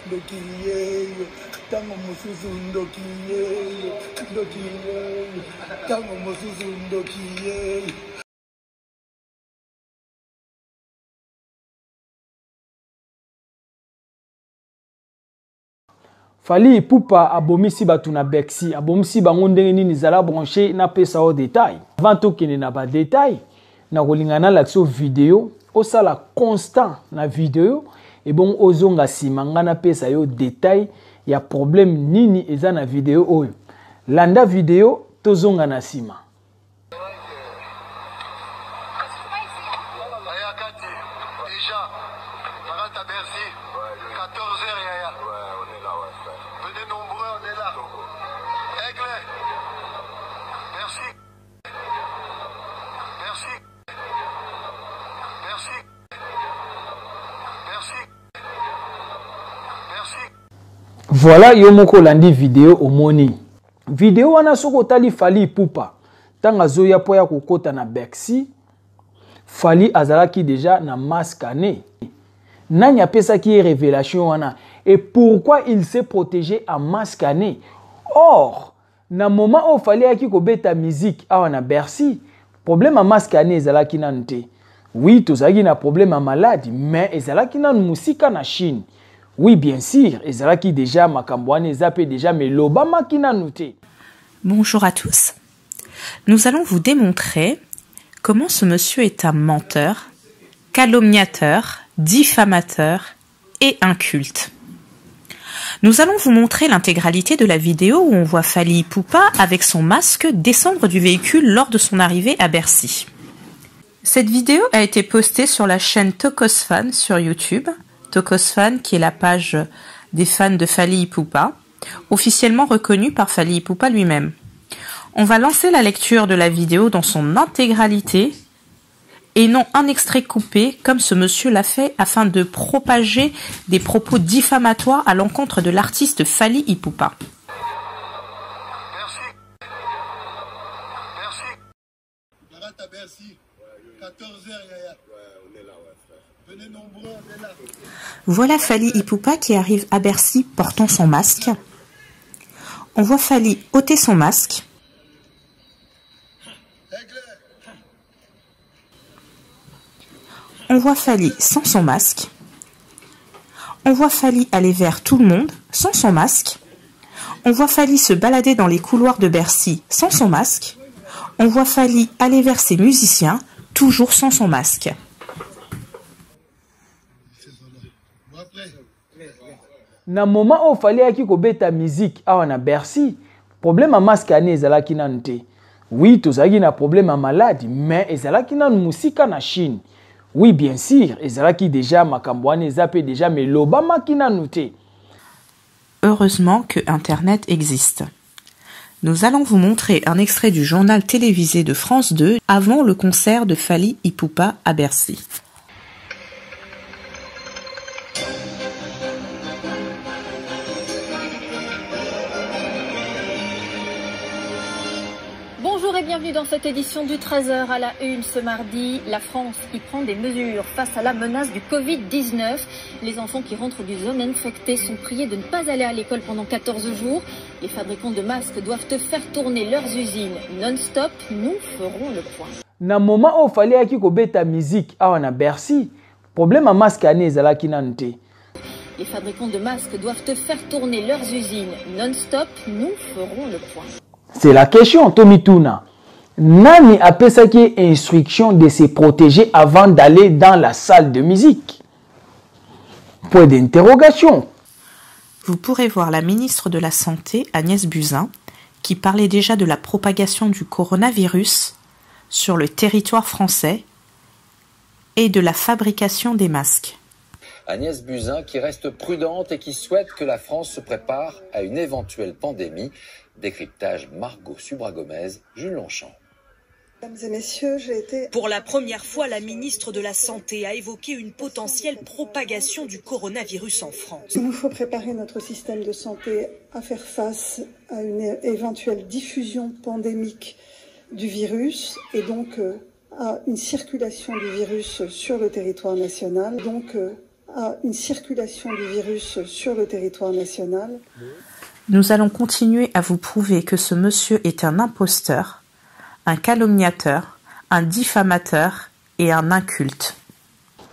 ndokiyeyo tango mususu ndokiyeyo ndokiyeyo tango mususu ndokiyeyo. Fally Ipupa abomisi batu na Bercy, abomisi bango ndenge nini zala branché na pesa au détail. Avant to kene na ba détail, na kolingana l'action vidéo, osala constant na vidéo et bon ozonga sima ngana pesa yo détail ya problème nini eza na vidéo oyo. Landa vidéo tozonga na sima. Voilà yomoko landi vidéo omoni. Vidéo wana soko tali Fally Ipupa. Tanga zoya poya kokota na Bercy. Fally azalaki déjà na masque ané. Nani apesa ki révélation wana. Et pourquoi il s'est protégé à masque ané? Or, na moment où Fally aki ko beta musique awa na Bercy, problème à masque ané ezalaki nanu te. Oui, tozalaki na problème à maladie, mais ezalaki nanu musika na Chine. Oui, bien sûr, ezalaki déjà makambouane ezapé déjà mais l'Obama qui n'a noté. Bonjour à tous. Nous allons vous démontrer comment ce monsieur est un menteur, calomniateur, diffamateur et inculte. Nous allons vous montrer l'intégralité de la vidéo où on voit Fally Ipupa avec son masque descendre du véhicule lors de son arrivée à Bercy. Cette vidéo a été postée sur la chaîne Tokosfan sur YouTube. Tokosfan qui est la page des fans de Fally Ipupa, officiellement reconnue par Fally Ipupa lui-même. On va lancer la lecture de la vidéo dans son intégralité et non un extrait coupé comme ce monsieur l'a fait afin de propager des propos diffamatoires à l'encontre de l'artiste Fally Ipupa. Merci. 14h, yaya. Venez nombreux, on est là. Voilà Fally Ipupa qui arrive à Bercy portant son masque. On voit Fally ôter son masque. On voit Fally sans son masque. On voit Fally aller vers tout le monde sans son masque. On voit Fally se balader dans les couloirs de Bercy sans son masque. On voit Fally aller vers ses musiciens, toujours sans son masque. Na moment où Fally aki ko beta musique awa na Bercy, problème à masque ané ezalaki nanu te. Oui, tozalaki na problème à maladie, mais ezalaki nanu musika na Chine. Oui, bien sûr, ezalaki déjà makambouane ezapé déjà mais l'Obama ki nanu te. Heureusement que Internet existe. Nous allons vous montrer un extrait du journal télévisé de France 2 avant le concert de Fally Ipupa à Bercy. Bonjour et bienvenue dans cette édition du 13h à la une ce mardi. La France qui prend des mesures face à la menace du Covid-19. Les enfants qui rentrent du zone infectée sont priés de ne pas aller à l'école pendant 14 jours. Les fabricants de masques doivent faire tourner leurs usines non-stop. Nous ferons le point. Na moment où Fally aki ko beta musique awa na Bercy, problème à masque ané ezalaki nanu te. Les fabricants de masques doivent faire tourner leurs usines non-stop. Nous ferons le point. C'est la question, Tomituna. Nani apesaki instruction de se protéger avant d'aller dans la salle de musique? Point d'interrogation. Vous pourrez voir la ministre de la Santé, Agnès Buzyn, qui parlait déjà de la propagation du coronavirus sur le territoire français et de la fabrication des masques. Agnès Buzyn qui reste prudente et qui souhaite que la France se prépare à une éventuelle pandémie. Décryptage Margot Subra-Gomez, Jules Longchamp. Mesdames et messieurs, j'ai été... Pour la première fois, la ministre de la Santé a évoqué une potentielle propagation du coronavirus en France. Il nous faut préparer notre système de santé à faire face à une éventuelle diffusion pandémique du virus et donc à une circulation du virus sur le territoire national. Donc à une circulation du virus sur le territoire national. Nous allons continuer à vous prouver que ce monsieur est un imposteur, un calomniateur, un diffamateur et un inculte.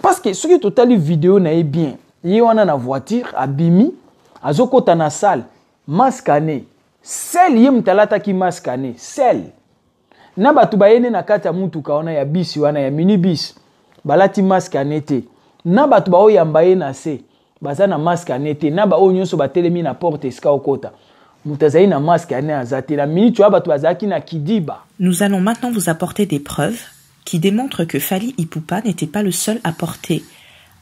Parce que ce qui est totalement vidéo n'est bien. Il y a une voiture, abimi, azokota na salle, mascané. Sel yem talata ki mascané, sel. Na batu bayene na kata mutuka wana ya bisi wana ya minibus. Balati mascané te. Na batu ba oyambaye na se. Baza na mascané te. Na ba onyonso batelemi na porte eska okota. Mutazayi na mascané azate. La minute wa batu bazaki na kidiba. Nous allons maintenant vous apporter des preuves qui démontrent que Fally Ipupa n'était pas le seul à porter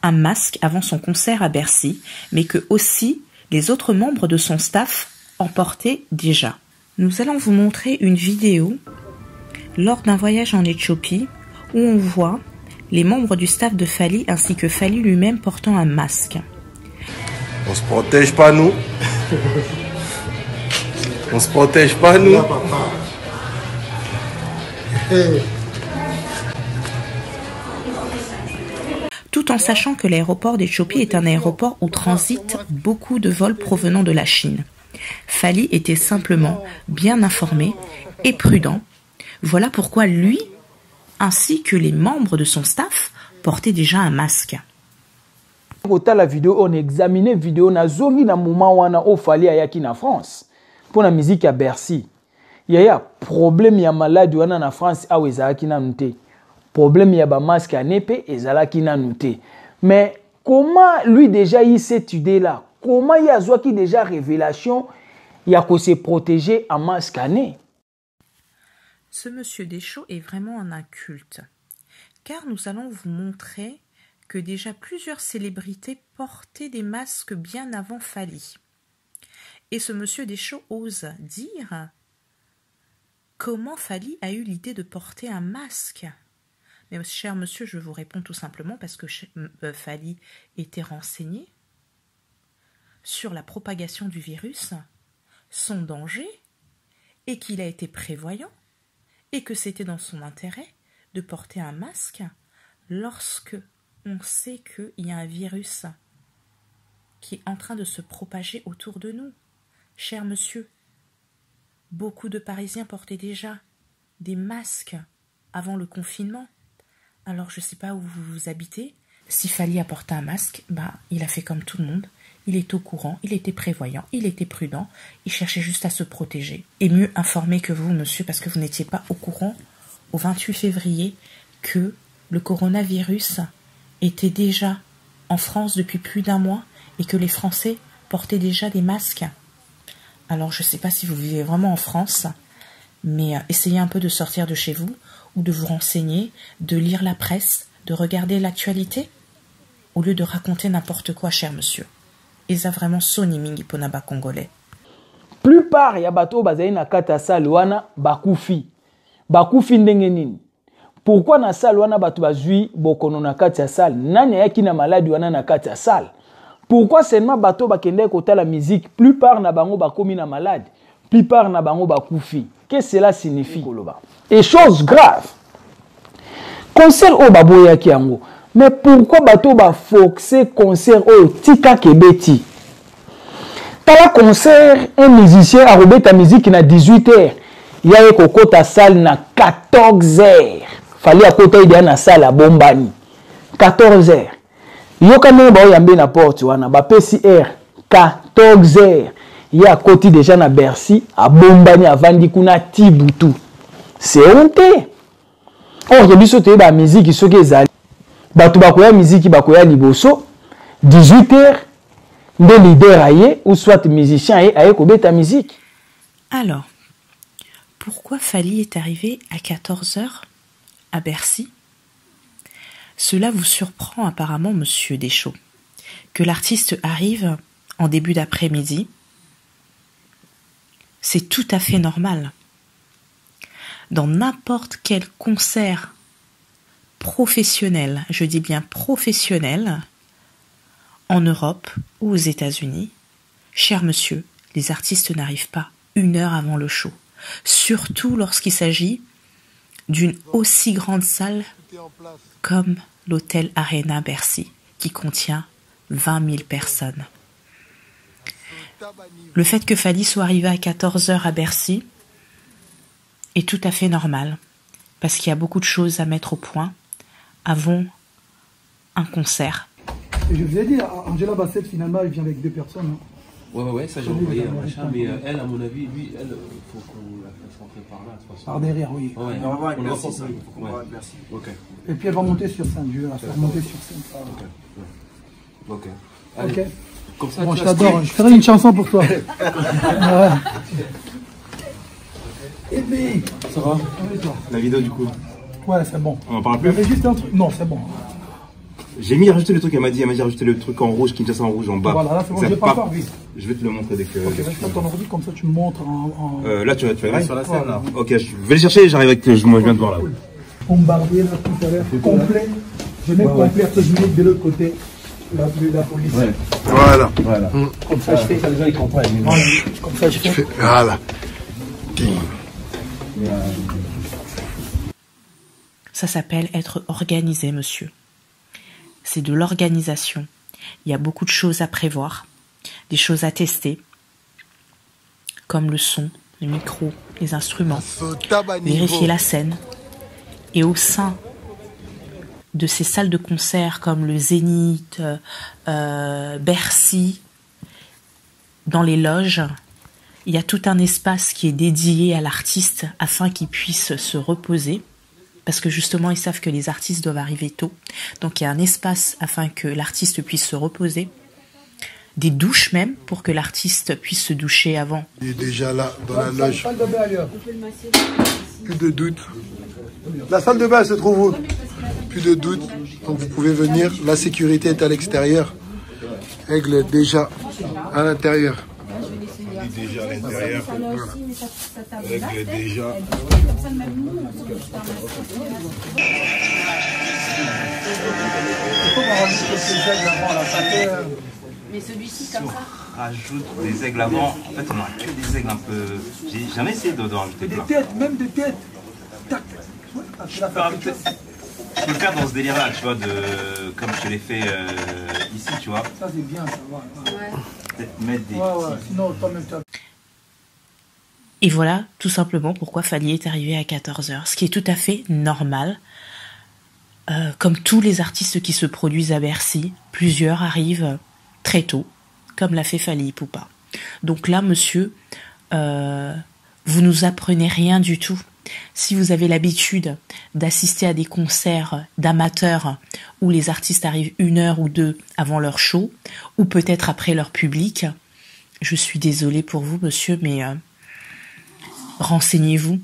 un masque avant son concert à Bercy, mais que aussi les autres membres de son staff en portaient déjà. Nous allons vous montrer une vidéo lors d'un voyage en Éthiopie où on voit les membres du staff de Fally ainsi que Fally lui-même portant un masque. On se protège pas nous. On se protège pas nous. Tout en sachant que l'aéroport d'Éthiopie est un aéroport où transitent beaucoup de vols provenant de la Chine. Fally était simplement bien informé et prudent. Voilà pourquoi lui, ainsi que les membres de son staff, portaient déjà un masque. Dans la vidéo, on examinait la vidéo na zongi na moment wana o Fally ayaki na France. Pour la musique à Bercy. Il y a problème ya malade wana na France a ezalaki na nute. Problème ya ba masque à nepe ezalaki na nute. Mais comment lui déjà il cette idée là? Comment il a qui déjà révélation il a qu'on se protéger en masque à nez? Ce monsieur Deschaux est vraiment un inculte. Car nous allons vous montrer que déjà plusieurs célébrités portaient des masques bien avant Fally. Et ce monsieur Deschaux ose dire comment Fally a eu l'idée de porter un masque. Mais cher monsieur, je vous réponds tout simplement parce que Fally était renseigné sur la propagation du virus, son danger, et qu'il a été prévoyant, et que c'était dans son intérêt de porter un masque lorsque on sait qu'il y a un virus qui est en train de se propager autour de nous. Cher monsieur, beaucoup de Parisiens portaient déjà des masques avant le confinement. Alors je ne sais pas où vous habitez. Si Fally a porté un masque, il a fait comme tout le monde. Il est au courant, il était prévoyant, il était prudent. Il cherchait juste à se protéger. Et mieux informé que vous, monsieur, parce que vous n'étiez pas au courant au 28 février que le coronavirus était déjà en France depuis plus d'1 mois et que les Français portaient déjà des masques. Alors je ne sais pas si vous vivez vraiment en France, mais essayez un peu de sortir de chez vous ou de vous renseigner, de lire la presse, de regarder l'actualité, au lieu de raconter n'importe quoi, cher monsieur. Ils a vraiment soni mingi ponaba congolais. Plupart ya bato bazali na kata salle wana bakufi. Bakufi ndenge nini? Pourquoi na salle wana bato bazui bokono na kata salle? Nani yaki na maladi wana na kata salle? Pourquoi seulement bato bakende kota la musique? Plupart na bango bakomi na malade. Plupart na bango bakufi. Qu'est-ce que cela signifie? Et chose grave. Concert o baboyaki yango. Mais pourquoi bato ba foxé concert o tika kebeti? Tala concert un musicien a robé ta musique na 18h. Il y a kokota salle na 14h. Fallait à côté de na salle à Bombani. 14h. Yoka ne ba yambe na porte wana ba PCR 14h. Il y a côté déjà na Bercy à Bombani avant di kuna Tibutu. C'est honte. Or je biso te ba musique soki ezali. Bato bakoya musique bakoya liboso 18h de leader aye ou soit musicien aye kobeta musique. Alors, pourquoi Fally est arrivé à 14h à Bercy? Cela vous surprend apparemment, monsieur Deschaux, que l'artiste arrive en début d'après-midi. C'est tout à fait normal. Dans n'importe quel concert professionnel, je dis bien professionnel, en Europe ou aux États-Unis, cher monsieur, les artistes n'arrivent pas 1 heure avant le show. Surtout lorsqu'il s'agit d'une aussi grande salle comme l'hôtel Arena Bercy, qui contient 20 000 personnes. Le fait que Fally soit arrivé à 14h à Bercy est tout à fait normal, parce qu'il y a beaucoup de choses à mettre au point avant un concert. Et je vous ai dit, Angela Bassett, finalement, elle vient avec 2 personnes. Hein. Ouais, ça j'ai envoyé un machin, mais elle, à mon avis, lui, elle, faut qu'on la fasse rentrer par là. Par derrière, oui. Ouais, on va voir avec Bercy, ça. Il faut qu'on va avec Bercy. Ok. Et puis elle va monter sur scène, je vais la faire monter sur scène. Ok. Ok. Comme ça, bon, je t'adore, je ferai une chanson pour toi. Et puis, ça va? La vidéo du coup? Ouais, c'est bon. On en parle plus? Il y avait juste un truc. Non, c'est bon. J'ai rajouté le truc, elle m'a dit rajouter le truc en rouge, qui me ça en rouge en bas. Voilà, là c'est bon, je vais pas faire vite. Je vais te le montrer dès que. Ok, reste ton ordi, comme ça tu me montres en. Là tu vas sur la scène là. Ok, je vais le chercher, j'arrive avec. Moi je viens de voir là. Bombardier là tout à l'heure, complet. Je mets complet, après je mets de l'autre côté la police. Ouais. Voilà. Comme ça je fais. Les gens ils comprennent. Voilà. Comme ça je fais. Voilà. Ça s'appelle être organisé, monsieur. C'est de l'organisation. Il y a beaucoup de choses à prévoir, des choses à tester, comme le son, le micro, les instruments, vérifier la scène. Et au sein de ces salles de concert comme le Zénith, Bercy, dans les loges, il y a tout un espace qui est dédié à l'artiste afin qu'il puisse se reposer. Parce que justement, ils savent que les artistes doivent arriver tôt. Donc, il y a un espace afin que l'artiste puisse se reposer. Des douches même, pour que l'artiste puisse se doucher avant. Il est déjà là, dans la loge. Plus de doute. La salle de bain se trouve où? Plus de doute. Donc, vous pouvez venir. La sécurité est à l'extérieur. Aigle est déjà à l'intérieur. Il est déjà à l'intérieur. Aigle est déjà... Mais celui-ci comme ça. Rajoute des aigles avant. En fait, on a que des aigles un peu. J'ai jamais essayé d'en rajouter plein. Des têtes, même des têtes. Tac. Je peux le faire dans ce délire-là, tu vois, comme je l'ai fait ici, tu vois. Ça, c'est bien, ça va. Ouais. Peut-être mettre des. Sinon, toi-même, Et voilà tout simplement pourquoi Fally est arrivé à 14h, ce qui est tout à fait normal. Comme tous les artistes qui se produisent à Bercy, plusieurs arrivent très tôt, comme l'a fait Fally Ipupa. Donc là, monsieur, vous nous apprenez rien du tout. Si vous avez l'habitude d'assister à des concerts d'amateurs où les artistes arrivent 1 heure ou 2 avant leur show, ou peut-être après leur public, je suis désolée pour vous, monsieur, mais renseignez-vous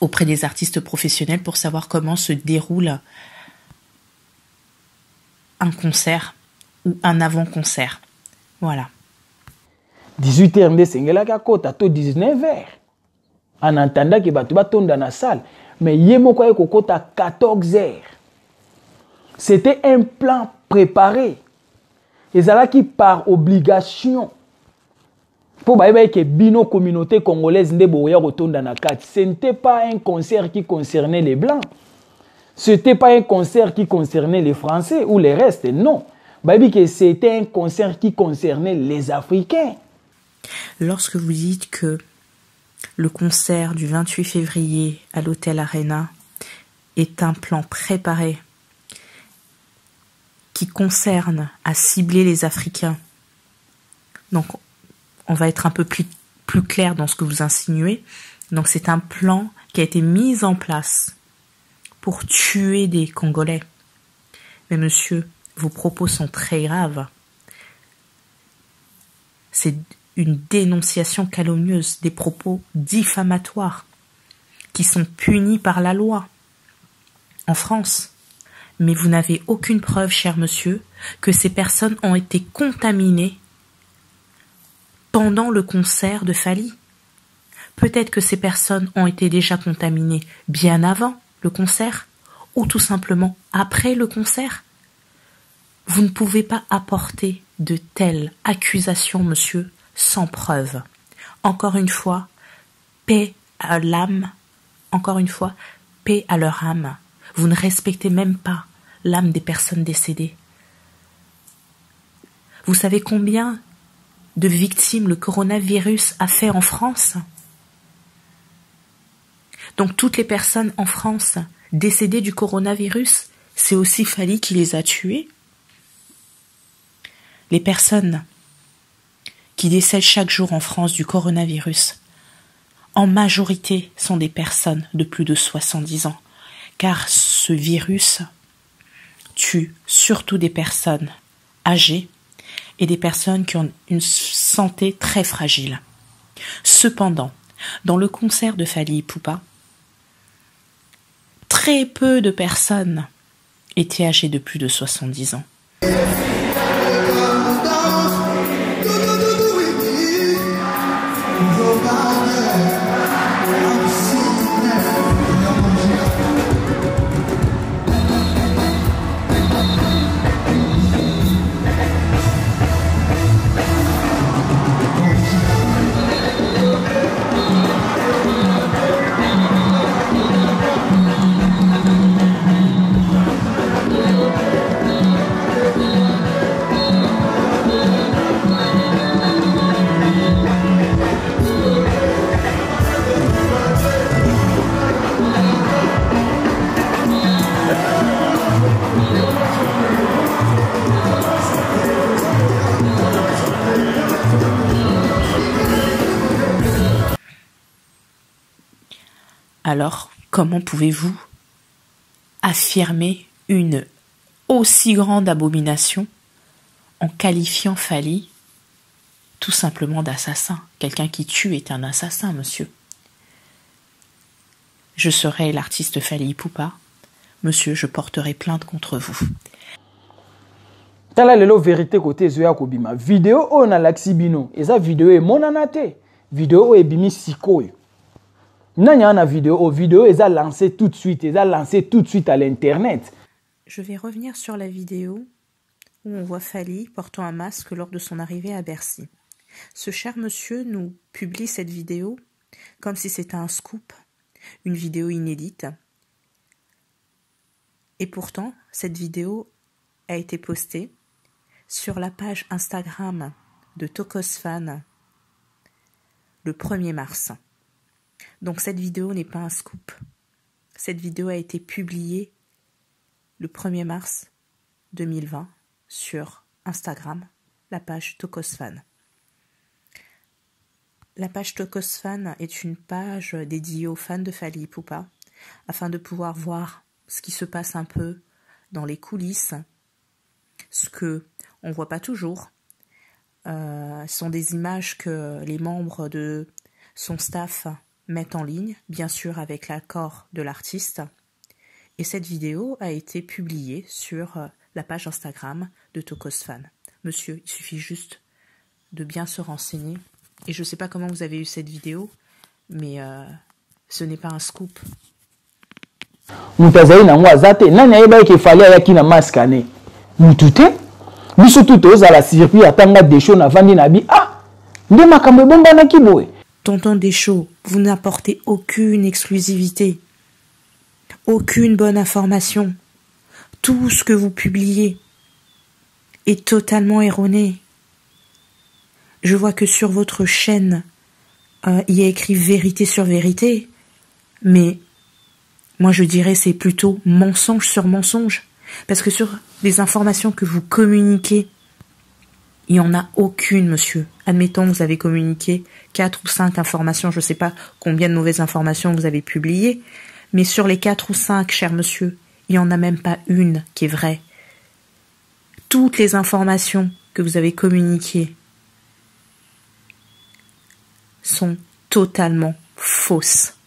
auprès des artistes professionnels pour savoir comment se déroule un concert ou un avant-concert. Voilà. 18h nde sengelaka kota to 19h. En attendant que batu batonde dans la salle, mais ye moko aye kokota 14h. C'était un plan préparé. Ezalaki par obligation. Pour que bino communauté congolaise nde boya rotonda na kati. Ce n'était pas un concert qui concernait les blancs. Ce n'était pas un concert qui concernait les Français ou les restes, non. Que c'était un concert qui concernait les Africains. Lorsque vous dites que le concert du 28 février à l'Hôtel Arena est un plan préparé qui concerne à cibler les Africains, donc on va être un peu plus clair dans ce que vous insinuez. Donc c'est un plan qui a été mis en place pour tuer des Congolais. Mais monsieur, vos propos sont très graves. C'est une dénonciation calomnieuse, des propos diffamatoires qui sont punis par la loi en France. Mais vous n'avez aucune preuve, cher monsieur, que ces personnes ont été contaminées pendant le concert de Fally. Peut-être que ces personnes ont été déjà contaminées bien avant le concert ou tout simplement après le concert. Vous ne pouvez pas apporter de telles accusations, monsieur, sans preuve. Encore une fois, paix à l'âme. Encore une fois, paix à leur âme. Vous ne respectez même pas l'âme des personnes décédées. Vous savez combien de victimes le coronavirus a fait en France? Donc toutes les personnes en France décédées du coronavirus, c'est aussi Fally qui les a tuées. Les personnes qui décèdent chaque jour en France du coronavirus, en majorité, sont des personnes de plus de 70 ans, car ce virus tue surtout des personnes âgées et des personnes qui ont une santé très fragile. Cependant, dans le concert de Fally Ipupa, très peu de personnes étaient âgées de plus de 70 ans. Alors, comment pouvez-vous affirmer une aussi grande abomination en qualifiant Fally tout simplement d'assassin? Quelqu'un qui tue est un assassin, monsieur. Je serai l'artiste Fally Ipupa. Monsieur, je porterai plainte contre vous. Tala lelo vérité côté Zoya Kobima. Vidéo on a l'axibino. Et ça vidéo est monanate. Vidéo est bimi sikoy. Nanya na vidéo est lancé tout de suite. Est lancé tout de suite à l'internet. Je vais revenir sur la vidéo où on voit Fally portant un masque lors de son arrivée à Bercy. Ce cher monsieur nous publie cette vidéo comme si c'était un scoop, une vidéo inédite. Et pourtant, cette vidéo a été postée sur la page Instagram de Tokosfan le 1er mars. Donc cette vidéo n'est pas un scoop. Cette vidéo a été publiée le 1er mars 2020 sur Instagram, la page Tokosfan. La page Tokosfan est une page dédiée aux fans de Fally Ipupa afin de pouvoir voir ce qui se passe un peu dans les coulisses, ce que on voit pas toujours. Sont des images que les membres de son staff mettent en ligne, bien sûr avec l'accord de l'artiste. Et cette vidéo a été publiée sur la page Instagram de Tokosfan. Monsieur, il suffit juste de bien se renseigner. Et je ne sais pas comment vous avez eu cette vidéo, mais ce n'est pas un scoop. Mutazai na mwazate nani ayeba ke Fally ayaki na maskane mutute biso tuto za la circuit atanga Desho na vandi na bi ah nde makambo bomba na kiboe. Tonton Desho, vous n'apportez aucune exclusivité, aucune bonne information. Tout ce que vous publiez est totalement erroné. Je vois que sur votre chaîne, il y a écrit vérité sur vérité, mais moi je dirais c'est plutôt mensonge sur mensonge, parce que sur les informations que vous communiquez, il n'y en a aucune, monsieur. Admettons, vous avez communiqué 4 ou 5 informations, je ne sais pas combien de mauvaises informations vous avez publiées, mais sur les 4 ou 5, cher monsieur, il n'y en a même pas une qui est vraie. Toutes les informations que vous avez communiquées sont totalement fausses.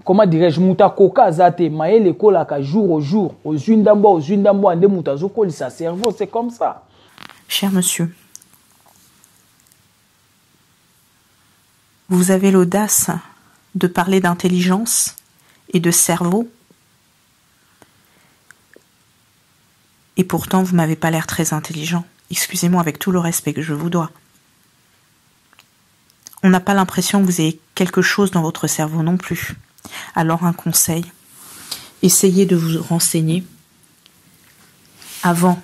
Comment dirais-je, muta koka zate maele kolaka jour au jour, aux zundambo, ande mutazo koli sa cerveau, c'est comme ça. Cher monsieur, vous avez l'audace de parler d'intelligence et de cerveau, et pourtant vous m'avez pas l'air très intelligent. Excusez-moi, avec tout le respect que je vous dois. On n'a pas l'impression que vous ayez quelque chose dans votre cerveau non plus. Alors un conseil, essayez de vous renseigner avant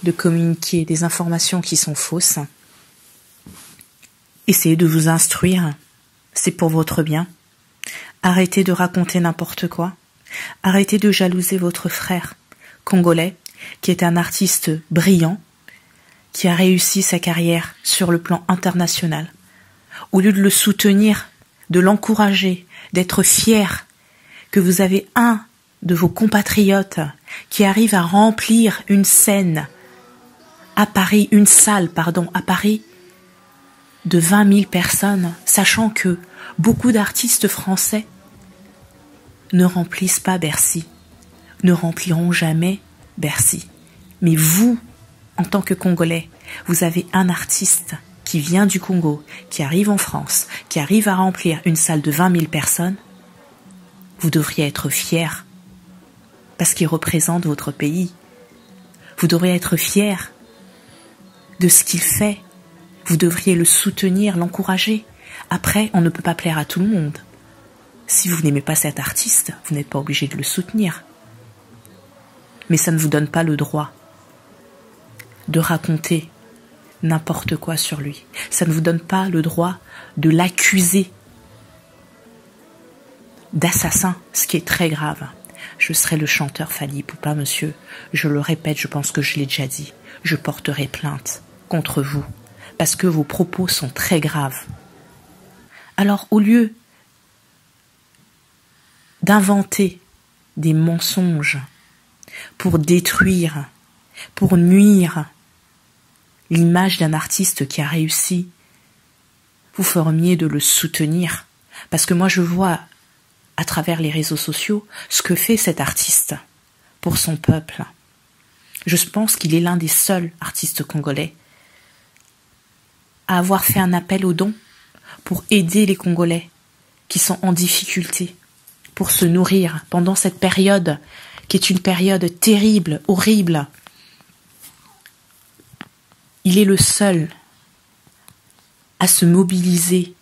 de communiquer des informations qui sont fausses. Essayez de vous instruire, c'est pour votre bien. Arrêtez de raconter n'importe quoi. Arrêtez de jalouser votre frère congolais, qui est un artiste brillant, qui a réussi sa carrière sur le plan international. Au lieu de le soutenir, de l'encourager, d'être fier que vous avez un de vos compatriotes qui arrive à remplir une scène à Paris, une salle, pardon, à Paris, de 20 000 personnes, sachant que beaucoup d'artistes français ne remplissent pas Bercy, ne rempliront jamais Bercy. Mais vous, en tant que Congolais, vous avez un artiste qui vient du Congo, qui arrive en France, qui arrive à remplir une salle de 20 000 personnes, vous devriez être fier parce qu'il représente votre pays. Vous devriez être fier de ce qu'il fait. Vous devriez le soutenir, l'encourager. Après, on ne peut pas plaire à tout le monde. Si vous n'aimez pas cet artiste, vous n'êtes pas obligé de le soutenir. Mais ça ne vous donne pas le droit de raconter n'importe quoi sur lui. Ça ne vous donne pas le droit de l'accuser d'assassin, ce qui est très grave. Je serai le chanteur Fally Ipupa, monsieur. Je le répète, je pense que je l'ai déjà dit. Je porterai plainte contre vous, parce que vos propos sont très graves. Alors, au lieu d'inventer des mensonges pour détruire, pour nuire l'image d'un artiste qui a réussi, vous feriez de le soutenir. Parce que moi, je vois à travers les réseaux sociaux ce que fait cet artiste pour son peuple. Je pense qu'il est l'un des seuls artistes congolais à avoir fait un appel aux dons pour aider les Congolais qui sont en difficulté, pour se nourrir pendant cette période qui est une période terrible, horrible. Il est le seul à se mobiliser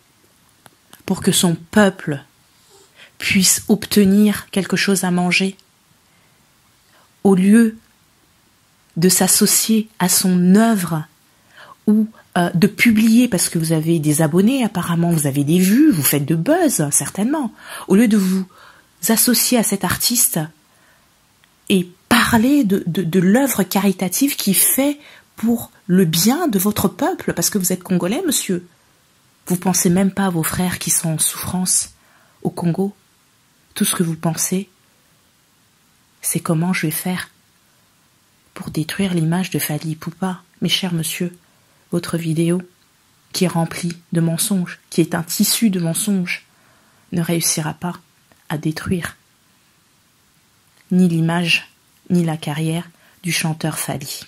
pour que son peuple puisse obtenir quelque chose à manger, au lieu de s'associer à son œuvre ou de publier, parce que vous avez des abonnés apparemment, vous avez des vues, vous faites de buzz certainement, au lieu de vous associer à cet artiste et parler de l'œuvre caritative qu'il fait pour le bien de votre peuple, parce que vous êtes congolais, monsieur. Vous pensez même pas à vos frères qui sont en souffrance au Congo. Tout ce que vous pensez, c'est comment je vais faire pour détruire l'image de Fally Ipupa. Mes chers monsieur, votre vidéo, qui est remplie de mensonges, qui est un tissu de mensonges, ne réussira pas à détruire ni l'image, ni la carrière du chanteur Fally.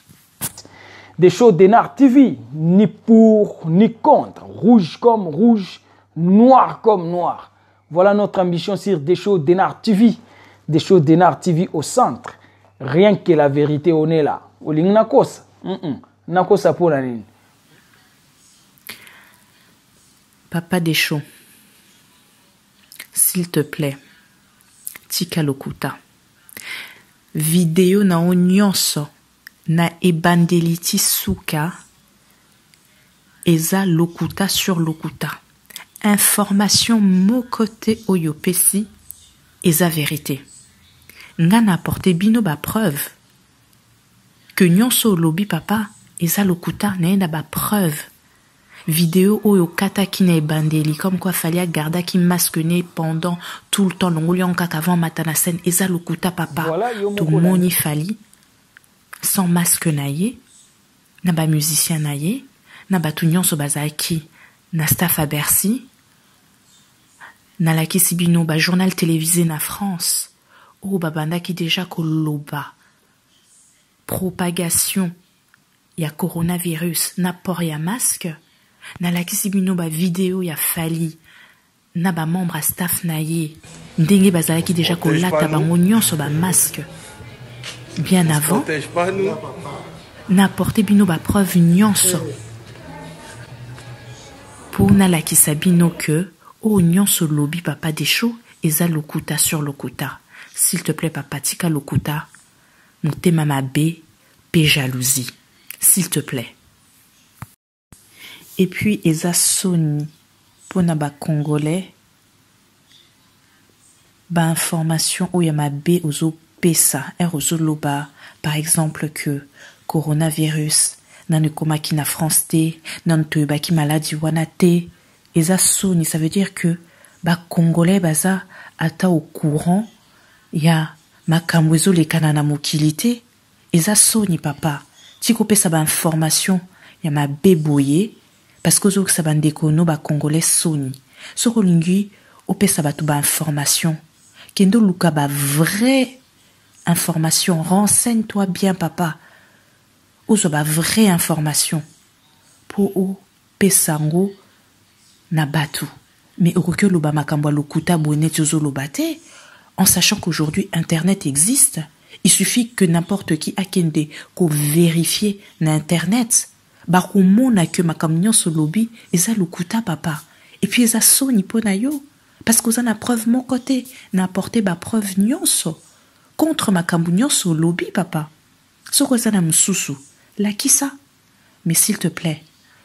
Des shows d'Enar TV, ni pour, ni contre, rouge comme rouge, noir comme noir. Voilà notre ambition sur des shows d'Enar TV. Des shows d'Enar TV au centre. Rien que la vérité, on est là. Oling nakosa. Nakosa pour la ligne. Papa Deschaux, s'il te plaît, tika lokuta. Vidéo na onyonso na ebandeliti suka eza lokuta sur lokuta. Information mokote oyopesi eza vérité. Nga na porte bino ba preuve que nyonso lobi papa eza lokuta na ba preuve. Vidéo oyo kataki na ebandeli comme quoi Fally gardaki masque ne pendant tout le temps longolion kaka avant matana scène eza lokuta papa. Tout moni Fally sans masque na ye na ba musicien na ye na ba tout nyonso bazaki na staff à Bercy na lakisi bino ba journal télévisé na France o babandaki déjà koloba propagation ya coronavirus na port ya masque na lakisi bino ba vidéo ya Fally na ba membre à staff na ye ndenge bazalaki déjà kolata bango nyonso ba masque bien avant na porté bino ba preuve nyonso pour na lakisa bino que o nyonso lobi papa Deschaux eza lokuta sur lokuta. S'il te plaît papa tika lokuta motema mabe pe jalousie. s'il te plaît. Et puis, eza soni pona ba Congolais, ba information ou yamabe ozo pesa, ozo loba, par exemple que coronavirus, nan komaki na France te, nan toyebaki maladie wana te, eza soni, ça veut dire que ba Congolais baza ata au courant, ya makambo ezo lekana na mokili te, eza soni papa, tiko pesa ba information, ya mabe boye, parce que ozo sa bandeko no ba Congolais soni, soko lingi opesa ba tout ba information, kendo luka ba vraie information, renseigne-toi bien papa, ozo ba vraie information, pour o pesango na batu, mais okoke loba makambo lokuta bonet ozo lobate, en sachant qu'aujourd'hui internet existe, il suffit que n'importe qui a kende ko vérifier na internet, ba komona que makambo nyonso lobi eza lokuta papa, et puis eza soni pona yo, parce que na preuve mon côté, na apporté ba preuve nyonso contre makambo nyonso lobi papa. Soko za na msusu, la qui ça? Mais s'il te plaît,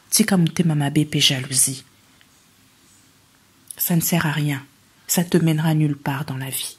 tika mutema mabe pe jalousie. Ça ne sert à rien, ça te mènera nulle part dans la vie.